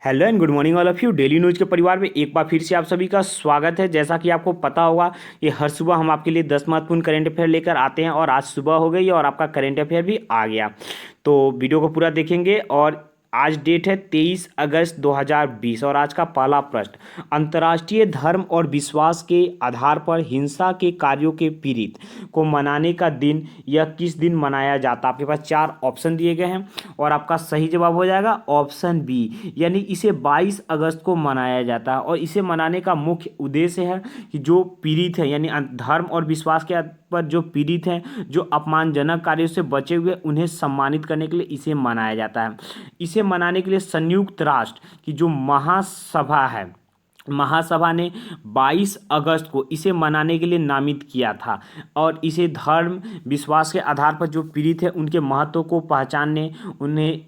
Hello and good morning all of you. Daily news के परिवार में एक बार फिर से आप सभी का स्वागत है। जैसा कि आपको पता होगा कि हर सुबह हम आपके लिए 10 महत्वपूर्ण करंट अफेयर लेकर आते हैं और आज सुबह हो गई और आपका करंट अफेयर भी आ गया। तो वीडियो को पूरा देखेंगे और आज डेट है 23 अगस्त 2020 और आज का पहला प्रश्न, अंतर्राष्ट्रीय धर्म और विश्वास के आधार पर हिंसा के कार्यों के पीड़ित को मनाने का दिन यह किस दिन मनाया जाता है। आपके पास चार ऑप्शन दिए गए हैं और आपका सही जवाब हो जाएगा ऑप्शन बी, यानी इसे 22 अगस्त को मनाया जाता है। और इसे मनाने का मुख्य उद्देश्य है कि जो पीड़ित है यानी धर्म और विश्वास के पर जो पीड़ित हैं, जो अपमानजनक कार्यों से बचे हुए, उन्हें सम्मानित करने के लिए इसे मनाया जाता है। इसे मनाने के लिए संयुक्त राष्ट्र की जो महासभा है, महासभा ने 22 अगस्त को इसे मनाने के लिए नामित किया था और इसे धर्म विश्वास के आधार पर जो पीड़ित है उनके महत्व को पहचानने, उन्हें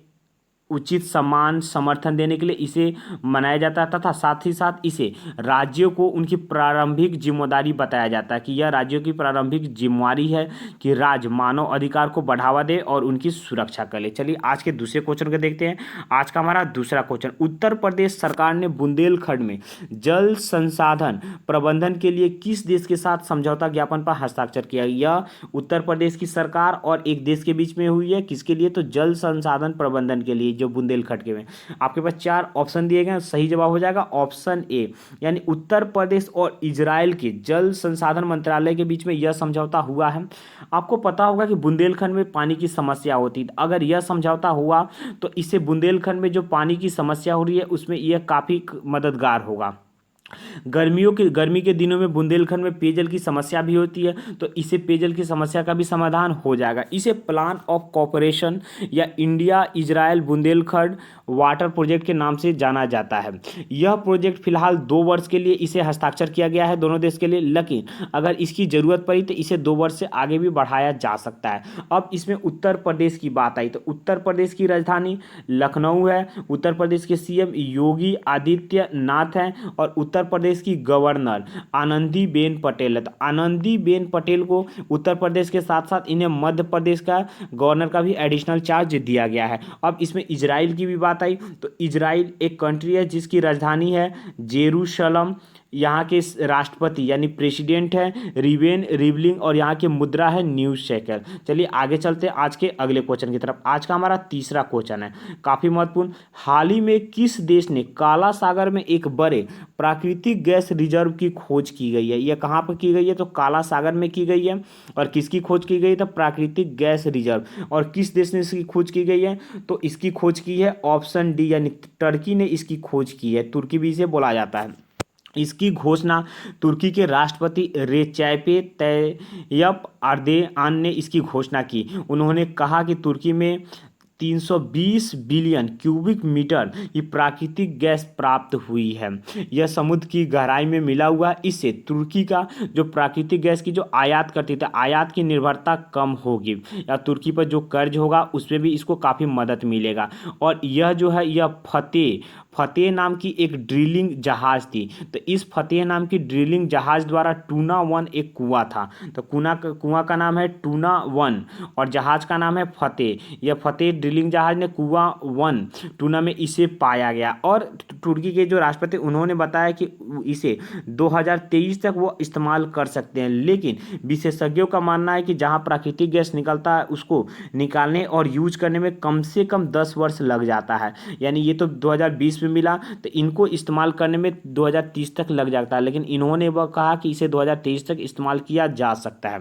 उचित सम्मान समर्थन देने के लिए इसे मनाया जाता है तथा साथ ही साथ इसे राज्यों को उनकी प्रारंभिक जिम्मेदारी बताया जाता है कि यह राज्यों की प्रारंभिक जिम्मेदारी है कि राज्य मानव अधिकार को बढ़ावा दे और उनकी सुरक्षा करे। चलिए आज के दूसरे क्वेश्चन को देखते हैं। आज का हमारा दूसरा क्वेश्चन, उत्तर प्रदेश सरकार ने बुंदेलखंड में जल संसाधन प्रबंधन के लिए किस देश के साथ समझौता ज्ञापन पर हस्ताक्षर किया। यह उत्तर प्रदेश की सरकार और एक देश के बीच में हुई है। किसके लिए? तो जल संसाधन प्रबंधन के लिए, जो बुंदेलखंड के में। आपके पास चार ऑप्शन दिए गए हैं, सही जवाब हो जाएगा ऑप्शन ए, यानी उत्तर प्रदेश और इजराइल के जल संसाधन मंत्रालय के बीच में यह समझौता हुआ है। आपको पता होगा कि बुंदेलखंड में पानी की समस्या होती है। अगर यह समझौता हुआ तो इससे बुंदेलखंड में जो पानी की समस्या हो रही है उसमें यह काफ़ी मददगार होगा। गर्मी के दिनों में बुंदेलखंड में पेयजल की समस्या भी होती है, तो इसे पेयजल की समस्या का भी समाधान हो जाएगा। इसे प्लान ऑफ कोऑपरेशन या India Israel Bundelkhand water project के नाम से जाना जाता है। यह प्रोजेक्ट फिलहाल 2 वर्ष के लिए इसे हस्ताक्षर किया गया है दोनों देश के लिए, लेकिन अगर इसकी ज़रूरत पड़ी तो इसे 2 वर्ष से आगे भी बढ़ाया जा सकता है। अब इसमें उत्तर प्रदेश की बात आई तो उत्तर प्रदेश की राजधानी लखनऊ है, उत्तर प्रदेश के सीएम योगी आदित्यनाथ हैं और उत्तर प्रदेश की गवर्नर आनंदीबेन पटेल है। तो आनंदीबेन पटेल को उत्तर प्रदेश के साथ साथ इन्हें मध्य प्रदेश का गवर्नर का भी एडिशनल चार्ज दिया गया है। अब इसमें इजराइल की भी बात आई तो इजराइल एक कंट्री है जिसकी राजधानी है जेरूशलम। यहाँ के राष्ट्रपति यानी प्रेसिडेंट है रिवेन रिवलिंग और यहाँ की मुद्रा है न्यू शेकल। चलिए आगे चलते हैं आज के अगले क्वेश्चन की तरफ। आज का हमारा तीसरा क्वेश्चन है, काफ़ी महत्वपूर्ण। हाल ही में किस देश ने काला सागर में एक बड़े प्राकृतिक गैस रिजर्व की खोज की गई है? यह कहाँ पर की गई है? तो काला सागर में की गई है। और किसकी खोज की गई? तो प्राकृतिक गैस रिजर्व। और किस देश ने इसकी खोज की गई है? तो इसकी खोज की है ऑप्शन डी, यानी टर्की ने इसकी खोज की है। तुर्की भी इसे बोला जाता है। इसकी घोषणा तुर्की के राष्ट्रपति रेचैप तैयप एर्दोआन ने इसकी घोषणा की। उन्होंने कहा कि तुर्की में 320 बिलियन क्यूबिक मीटर की प्राकृतिक गैस प्राप्त हुई है। यह समुद्र की गहराई में मिला हुआ है। इससे तुर्की का जो प्राकृतिक गैस की जो आयात करती थी, आयात की निर्भरता कम होगी या तुर्की पर जो कर्ज होगा उसमें भी इसको काफ़ी मदद मिलेगा। और यह जो है यह फतेह नाम की एक ड्रिलिंग जहाज थी। तो इस फतेह नाम की ड्रिलिंग जहाज द्वारा टूना 1 एक कुआं था। तो कुआं का नाम है टूना 1 और जहाज का नाम है फतेह। यह फतेह ड्रिलिंग जहाज ने कुआं 1 टूना में इसे पाया गया। और तुर्की के जो राष्ट्रपति उन्होंने बताया कि इसे 2023 तक वो इस्तेमाल कर सकते हैं। लेकिन विशेषज्ञों का मानना है कि जहां प्राकृतिक गैस निकलता है उसको निकालने और यूज करने में कम से कम 10 वर्ष लग जाता है। यानी ये तो 2020 में मिला तो इनको इस्तेमाल करने में 2030 तक लग जाता है, लेकिन इन्होंने वह कहा कि इसे 2023 तक इस्तेमाल किया जा सकता है।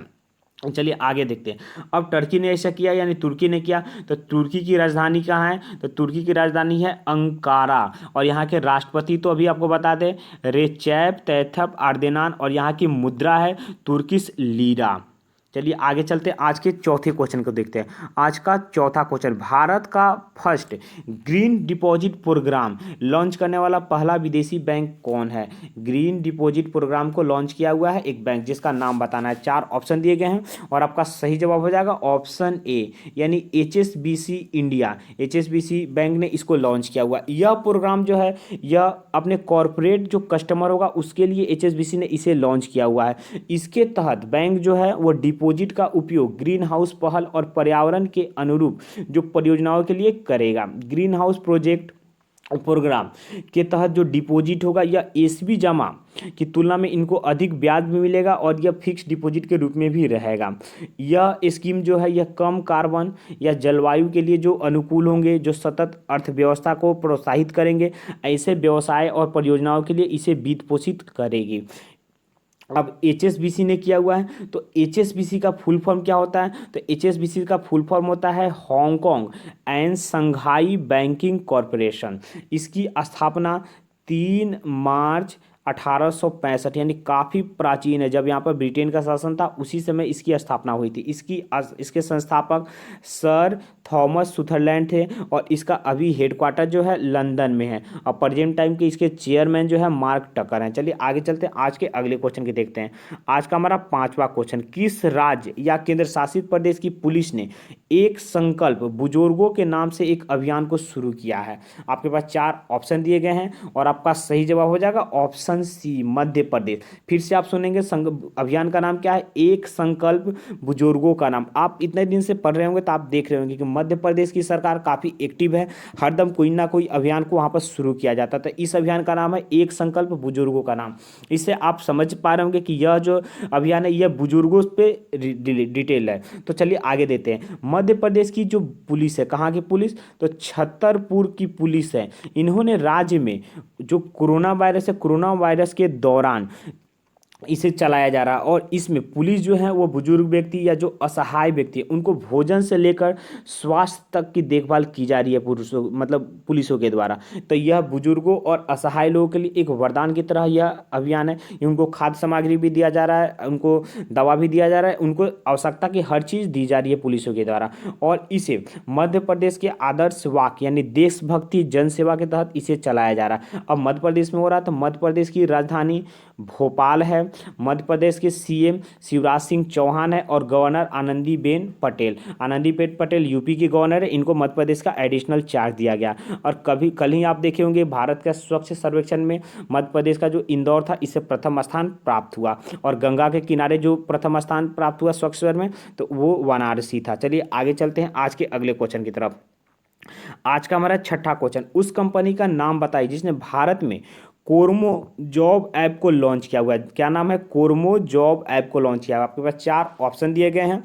चलिए आगे देखते हैं। अब टर्की ने ऐसा किया यानी तुर्की ने किया। तो तुर्की की राजधानी कहाँ है? तो तुर्की की राजधानी है अंकारा और यहाँ के राष्ट्रपति तो अभी आपको बता दें रेचैप तैयप एर्दोआन और यहाँ की मुद्रा है तुर्किश लीरा। चलिए आगे चलते हैं। आज के चौथे क्वेश्चन को देखते हैं। आज का चौथा क्वेश्चन, भारत का first green deposit program launch करने वाला पहला विदेशी बैंक कौन है? ग्रीन डिपॉजिट प्रोग्राम को लॉन्च किया हुआ है एक बैंक जिसका नाम बताना है। 4 ऑप्शन दिए गए हैं और आपका सही जवाब हो जाएगा ऑप्शन ए, यानी एचएसबीसी इंडिया। एचएसबीसी बैंक ने इसको लॉन्च किया हुआ। यह प्रोग्राम जो है यह अपने कॉरपोरेट जो कस्टमर होगा उसके लिए एचएसबीसी ने इसे लॉन्च किया हुआ है। इसके तहत बैंक जो है वो डिपॉजिट का उपयोग ग्रीन हाउस पहल और पर्यावरण के अनुरूप जो परियोजनाओं के लिए करेगा। ग्रीन हाउस प्रोजेक्ट प्रोग्राम के तहत जो डिपॉजिट होगा या एसबी जमा की तुलना में इनको अधिक ब्याज भी मिलेगा और यह फिक्स डिपॉजिट के रूप में भी रहेगा। यह स्कीम जो है यह कम कार्बन या जलवायु के लिए जो अनुकूल होंगे, जो सतत अर्थव्यवस्था को प्रोत्साहित करेंगे, ऐसे व्यवसाय और परियोजनाओं के लिए इसे वित्त पोषित करेगी। अब एचएसबीसी ने किया हुआ है, तो एचएसबीसी का फुल फॉर्म क्या होता है? तो एचएसबीसी का फुल फॉर्म होता है Hong Kong and Shanghai banking corporation. इसकी स्थापना 3 मार्च 1865, यानी काफ़ी प्राचीन है, जब यहाँ पर ब्रिटेन का शासन था उसी समय इसकी स्थापना हुई थी। इसके संस्थापक सर थॉमस सुथरलैंड थे और इसका अभी हेडक्वार्टर जो है लंदन में है और प्रेजेंट टाइम के इसके चेयरमैन जो है मार्क टकर हैं। चलिए आगे चलते हैं, आज के अगले क्वेश्चन के देखते हैं। आज का हमारा 5वां क्वेश्चन, किस राज्य या केंद्र शासित प्रदेश की पुलिस ने एक संकल्प बुजुर्गों के नाम से एक अभियान को शुरू किया है? आपके पास 4 ऑप्शन दिए गए हैं और आपका सही जवाब हो जाएगा ऑप्शन सी, मध्य प्रदेश। फिर से आप सुनेंगे, अभियान का नाम क्या है? एक संकल्प बुजुर्गों का नाम। आप इतने दिन से पढ़ रहे होंगे तो आप देख रहे होंगे कि मध्य प्रदेश की सरकार काफ़ी एक्टिव है, हरदम कोई ना कोई अभियान को वहाँ पर शुरू किया जाता है। तो इस अभियान का नाम है एक संकल्प बुजुर्गों का नाम। इससे आप समझ पा रहे होंगे कि यह जो अभियान है यह बुजुर्गों पे डिटेल है। तो चलिए आगे देते हैं। मध्य प्रदेश की जो पुलिस है, कहाँ की पुलिस? तो छतरपुर की पुलिस है। इन्होंने राज्य में जो कोरोना वायरस है, कोरोना वायरस के दौरान इसे चलाया जा रहा है और इसमें पुलिस जो है वो बुजुर्ग व्यक्ति या जो असहाय व्यक्ति है उनको भोजन से लेकर स्वास्थ्य तक की देखभाल की जा रही है पुरुषों, मतलब पुलिसों के द्वारा। तो यह बुजुर्गों और असहाय लोगों के लिए एक वरदान की तरह यह अभियान है। उनको खाद्य सामग्री भी दिया जा रहा है, उनको दवा भी दिया जा रहा है, उनको आवश्यकता की हर चीज़ दी जा रही है पुलिसों के द्वारा। और इसे मध्य प्रदेश के आदर्श वाक्य यानी देशभक्ति जनसेवा के तहत इसे चलाया जा रहा है। अब मध्य प्रदेश में हो रहा है तो मध्य प्रदेश की राजधानी भोपाल है। मध्य प्रदेश के सीएम शिवराज सिंह चौहान है और गवर्नर आनंदीबेन पटेल। आनंदीबेन पटेल यूपी के गवर्नर है, इनको मध्य प्रदेश का एडिशनल चार्ज दिया गया। और कल ही आप देखे होंगे भारत का स्वच्छ सर्वेक्षण में मध्य प्रदेश का जो इंदौर था इसे प्रथम स्थान प्राप्त हुआ और गंगा के किनारे जो प्रथम स्थान प्राप्त हुआ स्वच्छ शहर में तो वो वाराणसी था। चलिए आगे चलते हैं आज के अगले क्वेश्चन की तरफ। आज का हमारा 6ठा क्वेश्चन, उस कंपनी का नाम बताइए जिसने भारत में कोरमो जॉब ऐप को लॉन्च किया हुआ है। क्या नाम है? कोरमो जॉब ऐप को लॉन्च किया हुआ है। आपके पास 4 ऑप्शन दिए गए हैं,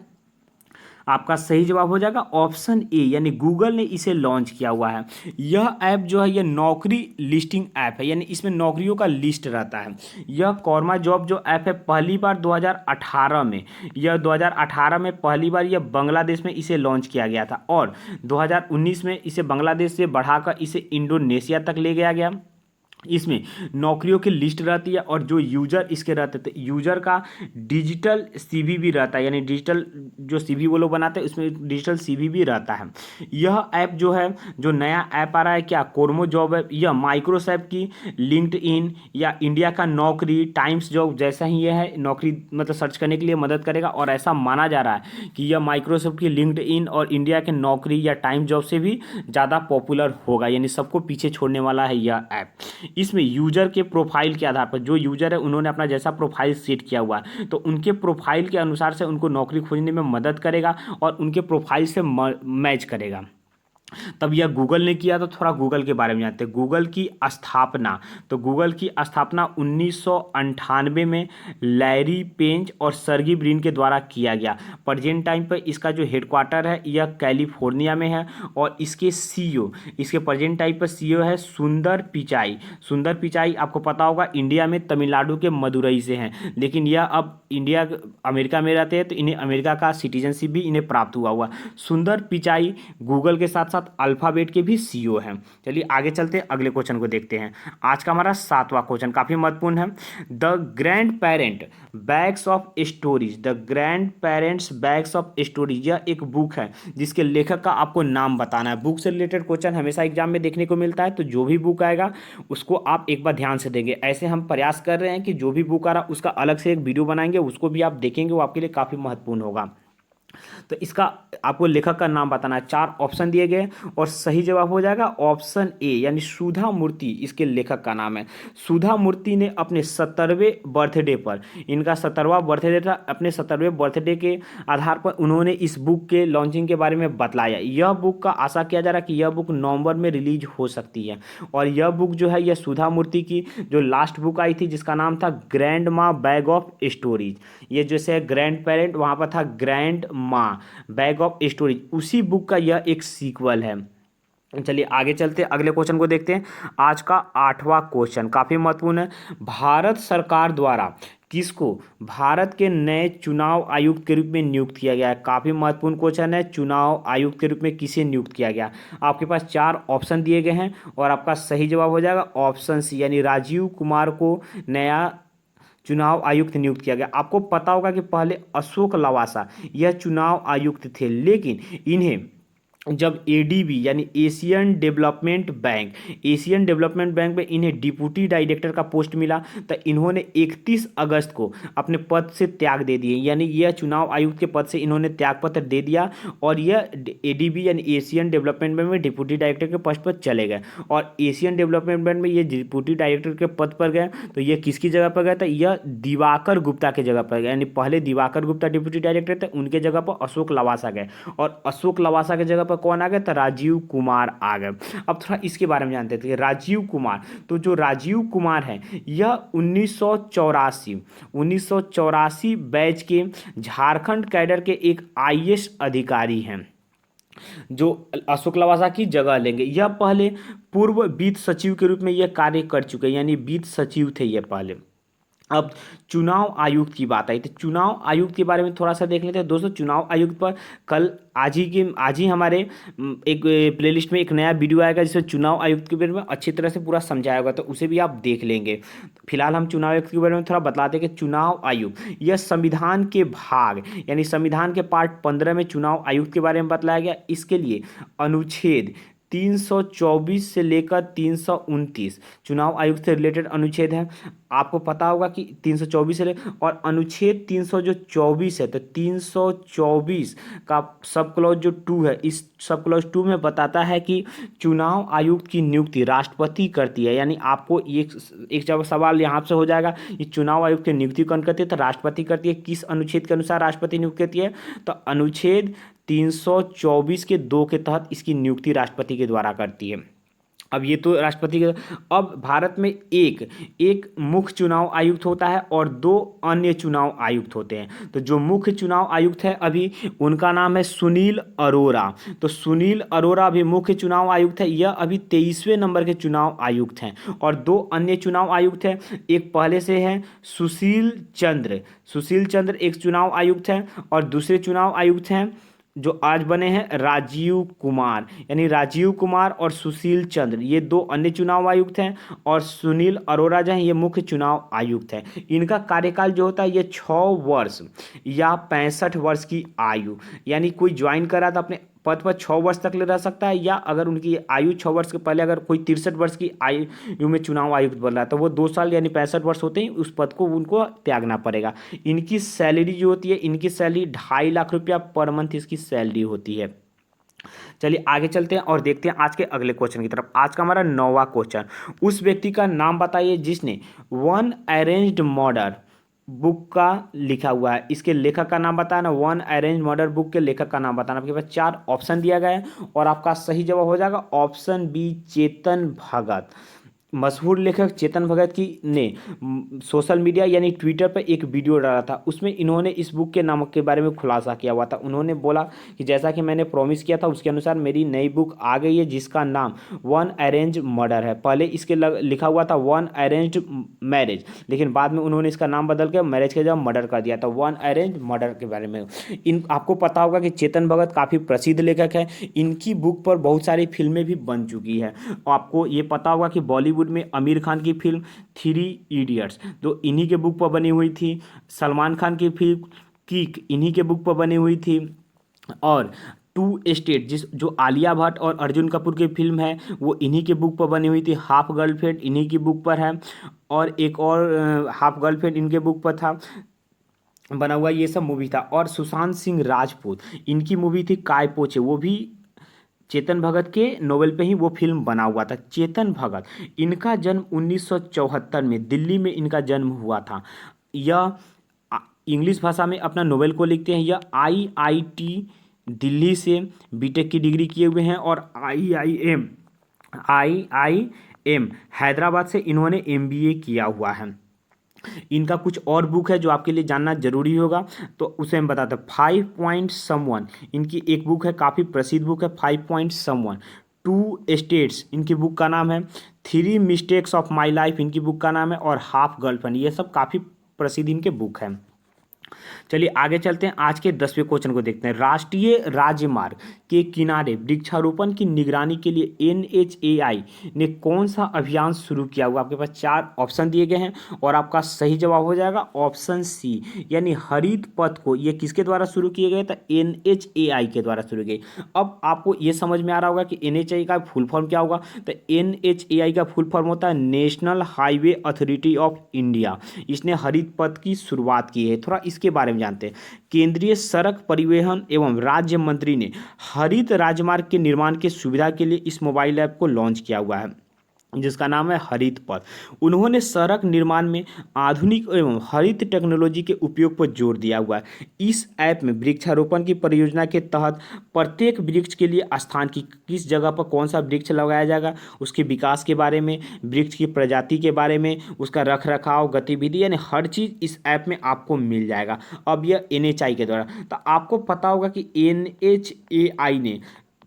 आपका सही जवाब हो जाएगा ऑप्शन ए, यानी गूगल ने इसे लॉन्च किया हुआ है। यह ऐप जो है यह नौकरी लिस्टिंग ऐप है, यानी इसमें नौकरियों का लिस्ट रहता है। यह कोरमा जॉब जो ऐप है पहली बार 2018 में, यह 2018 में पहली बार यह बांग्लादेश में इसे लॉन्च किया गया था और 2019 में इसे बांग्लादेश से बढ़ाकर इसे इंडोनेशिया तक ले गया गया। इसमें नौकरियों की लिस्ट रहती है और जो यूजर इसके रहते थे, यूजर का डिजिटल सीवी भी रहता है, यानी डिजिटल जो सीवी वो लोग बनाते हैं उसमें डिजिटल सीवी भी रहता है। यह ऐप जो है, जो नया ऐप आ रहा है क्या, कोरमो जॉब ऐप, यह माइक्रोसॉफ्ट की लिंक्डइन या इंडिया का नौकरी, टाइम्स जॉब जैसा ही यह है, नौकरी मतलब सर्च करने के लिए मदद करेगा। और ऐसा माना जा रहा है कि यह माइक्रोसॉफ्ट की लिंक्डइन और इंडिया के नौकरी या टाइम्स जॉब से भी ज़्यादा पॉपुलर होगा, यानी सबको पीछे छोड़ने वाला है यह ऐप। इसमें यूजर के प्रोफाइल के आधार पर, जो यूजर है उन्होंने अपना जैसा प्रोफाइल सेट किया हुआ है तो उनके प्रोफाइल के अनुसार से उनको नौकरी खोजने में मदद करेगा और उनके प्रोफाइल से मैच करेगा। तब यह गूगल ने किया। तो थोड़ा गूगल के बारे में जानते हैं। गूगल की स्थापना, तो गूगल की स्थापना 1998 में लैरी पेज और सर्गी ब्रिन के द्वारा किया गया। प्रेजेंट टाइम पर इसका जो हेडक्वार्टर है यह कैलिफोर्निया में है और इसके सीईओ, इसके प्रेजेंट टाइम पर सीईओ है सुंदर पिचाई। सुंदर पिचाई आपको पता होगा इंडिया में तमिलनाडु के मदुरई से हैं, लेकिन यह अब इंडिया अमेरिका में रहते हैं तो इन्हें अमेरिका का सिटीजनशिप भी इन्हें प्राप्त हुआ। सुंदर पिचाई गूगल के साथ साथ अल्फाबेट के भी सीईओ हैं। चलिए आगे चलते हैं, अगले क्वेश्चन को देखते हैं। आज का हमारा 7वां क्वेश्चन काफी महत्वपूर्ण है। The grand parent bags of stories, the grand parents bags of stories, यह एक बुक है जिसके लेखक का आपको नाम बताना है। बुक से रिलेटेड क्वेश्चन हमेशा एग्जाम में देखने को मिलता है, तो जो भी बुक आएगा उसको आप एक बार ध्यान से देंगे। ऐसे हम प्रयास कर रहे हैं कि जो भी बुक आ रहा उसका अलग से एक वीडियो बनाएंगे, उसको भी आप देखेंगे, वो आपके लिए काफी महत्वपूर्ण होगा। तो इसका आपको लेखक का नाम बताना है। 4 ऑप्शन दिए गए और सही जवाब हो जाएगा ऑप्शन ए यानी सुधा मूर्ति इसके लेखक का नाम है। सुधा मूर्ति ने अपने 70वें बर्थडे पर, इनका 70वां बर्थडे था, अपने 70वें बर्थडे के आधार पर उन्होंने इस बुक के लॉन्चिंग के बारे में बतलाया। यह बुक का आशा किया जा रहा है कि यह बुक नवंबर में रिलीज हो सकती है और यह बुक जो है यह सुधा मूर्ति की जो लास्ट बुक आई थी जिसका नाम था ग्रैंड माँ बैग ऑफ स्टोरीज। ये जैसे ग्रैंड पेरेंट वहाँ पर था ग्रैंड माँ बैग ऑफ स्टोरीज, उसी बुक का यह एक सीक्वल है। चलिए आगे चलते हैं, अगले क्वेश्चन को देखते हैं। आज का 8वां क्वेश्चन काफ़ी महत्वपूर्ण है। भारत सरकार द्वारा किसको भारत के नए चुनाव आयुक्त के रूप में नियुक्त किया गया है? काफ़ी महत्वपूर्ण क्वेश्चन है। चुनाव आयुक्त के रूप में किसे नियुक्त किया गया? आपके पास 4 ऑप्शन दिए गए हैं और आपका सही जवाब हो जाएगा ऑप्शन सी यानी राजीव कुमार को नया चुनाव आयुक्त नियुक्त किया गया। आपको पता होगा कि पहले अशोक लवासा यह चुनाव आयुक्त थे, लेकिन इन्हें जब एडीबी यानी एशियन डेवलपमेंट बैंक में इन्हें डिप्टी डायरेक्टर का पोस्ट मिला तो इन्होंने 31 अगस्त को अपने पद से त्याग दे दिए, यानी यह चुनाव आयुक्त के पद से इन्होंने त्यागपत्र दे दिया और यह एडीबी यानी एशियन डेवलपमेंट बैंक में डिप्टी डायरेक्टर के पोस्ट पर चले गए। और एशियन डेवलपमेंट बैंक में ये डिप्टी डायरेक्टर के पद पर गए तो यह किसकी जगह पर गए? तो यह दिवाकर गुप्ता के जगह पर गए, यानी पहले दिवाकर गुप्ता डिप्टी डायरेक्टर थे, उनके जगह पर अशोक लवासा गए और अशोक लवासा के जगह कौन आ गए? तो राजीव कुमार आ गए। अब थोड़ा इसके बारे में जानते थे। राजीव कुमार, तो जो राजीव कुमार है यह 1984 बैच के झारखंड कैडर के एक आईएएस अधिकारी हैं जो अशोक लवासा की जगह लेंगे। यह पहले पूर्व वित्त सचिव के रूप में यह कार्य कर चुके हैं, यानी वित्त सचिव थे ये पहले। अब चुनाव आयुक्त की बात आई तो चुनाव आयुक्त के बारे में थोड़ा सा देख लेते हैं। दोस्तों चुनाव आयुक्त पर कल आज ही हमारे एक प्लेलिस्ट में एक नया वीडियो आएगा जिसमें चुनाव आयुक्त के बारे में अच्छी तरह से पूरा समझाया होगा, तो उसे भी आप देख लेंगे। फिलहाल हम चुनाव आयुक्त के बारे में थोड़ा बतलाते हैं कि चुनाव आयुक्त यह संविधान के भाग यानी संविधान के पार्ट 15 में चुनाव आयुक्त के बारे में बतलाया गया। इसके लिए अनुच्छेद 324 से लेकर 329 चुनाव आयुक्त से रिलेटेड अनुच्छेद है। आपको पता होगा कि 324 से और अनुच्छेद 324 है तो 324 का सब क्लॉज जो 2 है, इस सब क्लॉज 2 में बताता है कि चुनाव आयुक्त की नियुक्ति राष्ट्रपति करती है। यानी आपको एक जब सवाल यहाँ से हो जाएगा कि चुनाव आयुक्त की नियुक्ति कौन करती है? तो राष्ट्रपति करती है। किस अनुच्छेद के अनुसार राष्ट्रपति नियुक्त करती है? तो अनुच्छेद 324 के 2 के तहत इसकी नियुक्ति राष्ट्रपति के द्वारा करती है। अब ये तो राष्ट्रपति के, अब भारत में एक मुख्य चुनाव आयुक्त होता है और 2 अन्य चुनाव आयुक्त होते हैं। तो जो मुख्य चुनाव आयुक्त है अभी उनका नाम है सुनील अरोरा। तो सुनील अरोरा अभी मुख्य चुनाव आयुक्त है, यह अभी 23वें नंबर के चुनाव आयुक्त हैं। और 2 अन्य चुनाव आयुक्त हैं, एक पहले से है सुशील चंद्र एक चुनाव आयुक्त हैं और दूसरे चुनाव आयुक्त हैं जो आज बने हैं राजीव कुमार, यानी राजीव कुमार और सुशील चंद्र ये 2 अन्य चुनाव आयुक्त हैं और सुनील अरोरा जो हैं ये मुख्य चुनाव आयुक्त हैं। इनका कार्यकाल जो होता है ये 6 वर्ष या 65 वर्ष की आयु, यानी कोई ज्वाइन करा तो अपने पद पर 6 वर्ष तक ले रह सकता है, या अगर उनकी आयु 6 वर्ष के पहले अगर कोई 63 वर्ष की आयु में चुनाव आयुक्त बन रहा है तो वो 2 साल यानी 65 वर्ष होते ही उस पद को उनको त्यागना पड़ेगा। इनकी सैलरी जो होती है, इनकी सैलरी 2.5 लाख रुपया पर मंथ इसकी सैलरी होती है। चलिए आगे चलते हैं और देखते हैं आज के अगले क्वेश्चन की तरफ। आज का हमारा 9वां क्वेश्चन, उस व्यक्ति का नाम बताइए जिसने वन अरेंज्ड मर्डर बुक का लिखा हुआ है। इसके लेखक का नाम बताना, वन अरेंज मर्डर बुक के लेखक का नाम बताना। आपके पास 4 ऑप्शन दिया गया है और आपका सही जवाब हो जाएगा ऑप्शन बी चेतन भगत। मशहूर लेखक चेतन भगत की ने सोशल मीडिया यानी ट्विटर पर एक वीडियो डाला था, उसमें इन्होंने इस बुक के नाम के बारे में खुलासा किया हुआ था। उन्होंने बोला कि जैसा कि मैंने प्रॉमिस किया था उसके अनुसार मेरी नई बुक आ गई है जिसका नाम वन अरेंज मर्डर है। पहले इसके लिखा हुआ था वन अरेंज्ड मैरिज, लेकिन बाद में उन्होंने इसका नाम बदल के मैरिज के जगह मर्डर कर दिया था, वन अरेंज मर्डर के बारे में। आपको पता होगा कि चेतन भगत काफ़ी प्रसिद्ध लेखक है, इनकी बुक पर बहुत सारी फिल्में भी बन चुकी है। आपको ये पता होगा कि बॉलीवुड में आमिर खान की फिल्म 3 इडियट्स तो इन्हीं के बुक पर बनी हुई थी। सलमान खान की फिल्म किक इन्हीं के बुक पर बनी हुई थी। और 2 स्टेट जो आलिया भट्ट और अर्जुन कपूर की फिल्म है वो इन्हीं के बुक पर बनी हुई थी। हाफ गर्लफ्रेंड इन्हीं की बुक पर है और एक और हाफ गर्लफ्रेंड इनके बुक पर था। बना हुआ ये सब मूवी था। और सुशांत सिंह राजपूत, इनकी मूवी थी काय पोछे, वो भी चेतन भगत के नोवेल पे ही वो फिल्म बना हुआ था। चेतन भगत, इनका जन्म 1974 में दिल्ली में इनका जन्म हुआ था। यह इंग्लिश भाषा में अपना नोवेल को लिखते हैं। यह आईआईटी दिल्ली से बीटेक की डिग्री किए हुए हैं और आईआईएम हैदराबाद से इन्होंने एमबीए किया हुआ है। इनका कुछ और बुक है जो आपके लिए जानना जरूरी होगा, तो उसे हम बताते हैं। 5 पॉइंट समवन इनकी एक बुक है, काफ़ी प्रसिद्ध बुक है 5 पॉइंट समवन। 2 स्टेट्स इनकी बुक का नाम है। 3 मिस्टेक्स ऑफ माई लाइफ इनकी बुक का नाम है। और हाफ गर्लफ्रेंड, ये सब काफ़ी प्रसिद्ध इनके बुक हैं। चलिए आगे चलते हैं, आज के 10वें क्वेश्चन को देखते हैं। राष्ट्रीय राजमार्ग के किनारे वृक्षारोपण की निगरानी के लिए एनएचएआई ने कौन सा अभियान शुरू किया हुआ? आपके पास 4 ऑप्शन दिए गए हैं और आपका सही जवाब हो जाएगा ऑप्शन सी, यानी हरित पथ को। ये किसके द्वारा शुरू किए गए? तो एनएचएआई के द्वारा शुरू किए। अब आपको ये समझ में आ रहा होगा कि एनएचएआई का फुल फॉर्म क्या होगा। तो एनएचएआई का फुल फॉर्म होता है national highway authority of India. इसने हरित पथ की शुरुआत की है। थोड़ा इसके बारे में जानते हैं। केंद्रीय सड़क परिवहन एवं राज्य मंत्री ने हरित राजमार्ग के निर्माण की सुविधा के लिए इस मोबाइल ऐप को लॉन्च किया हुआ है जिसका नाम है हरित पथ। उन्होंने सड़क निर्माण में आधुनिक एवं हरित टेक्नोलॉजी के उपयोग पर जोर दिया हुआ है। इस ऐप में वृक्षारोपण की परियोजना के तहत प्रत्येक वृक्ष के लिए स्थान की किस जगह पर कौन सा वृक्ष लगाया जाएगा, उसके विकास के बारे में, वृक्ष की प्रजाति के बारे में, उसका रख रखाव गतिविधि, यानी हर चीज़ इस ऐप में आपको मिल जाएगा। अब यह एनएचआई के द्वारा, तो आपको पता होगा कि एनएचएआई ने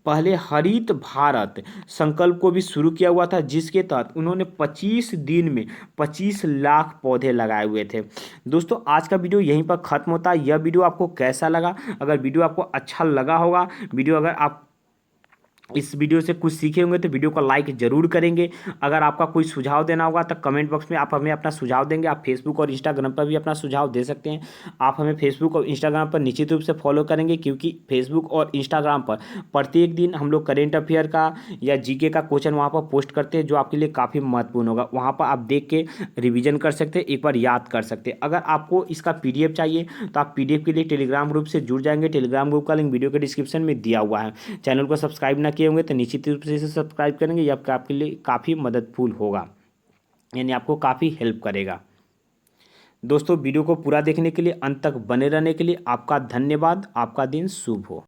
पहले हरित भारत संकल्प को भी शुरू किया हुआ था, जिसके तहत उन्होंने 25 दिन में 25 लाख पौधे लगाए हुए थे। दोस्तों आज का वीडियो यहीं पर खत्म होता है। यह वीडियो आपको कैसा लगा? अगर वीडियो आपको अच्छा लगा होगा, वीडियो अगर आप इस वीडियो से कुछ सीखे होंगे तो वीडियो को लाइक जरूर करेंगे। अगर आपका कोई सुझाव देना होगा तो कमेंट बॉक्स में आप हमें अपना सुझाव देंगे। आप फेसबुक और इंस्टाग्राम पर भी अपना सुझाव दे सकते हैं। आप हमें फेसबुक और इंस्टाग्राम पर निश्चित रूप से फॉलो करेंगे, क्योंकि फेसबुक और इंस्टाग्राम पर प्रत्येक दिन हम लोग करेंट अफेयर का या जीके का क्वेश्चन वहाँ पर पोस्ट करते हैं, जो आपके लिए काफ़ी महत्वपूर्ण होगा। वहाँ पर आप देख के रिविजन कर सकते हैं, एक बार याद कर सकते हैं। अगर आपको इसका पीडीएफ चाहिए तो आप पीडीएफ के लिए टेलीग्राम ग्रुप से जुड़ जाएंगे। टेलीग्राम ग्रुप का लिंक वीडियो के डिस्क्रिप्शन में दिया हुआ है। चैनल को सब्सक्राइब ना किए होंगे तो निश्चित रूप से इसे सब्सक्राइब करेंगे। ये आपके लिए काफ़ी मददफुल होगा, यानी आपको काफ़ी हेल्प करेगा। दोस्तों वीडियो को पूरा देखने के लिए, अंत तक बने रहने के लिए आपका धन्यवाद। आपका दिन शुभ हो।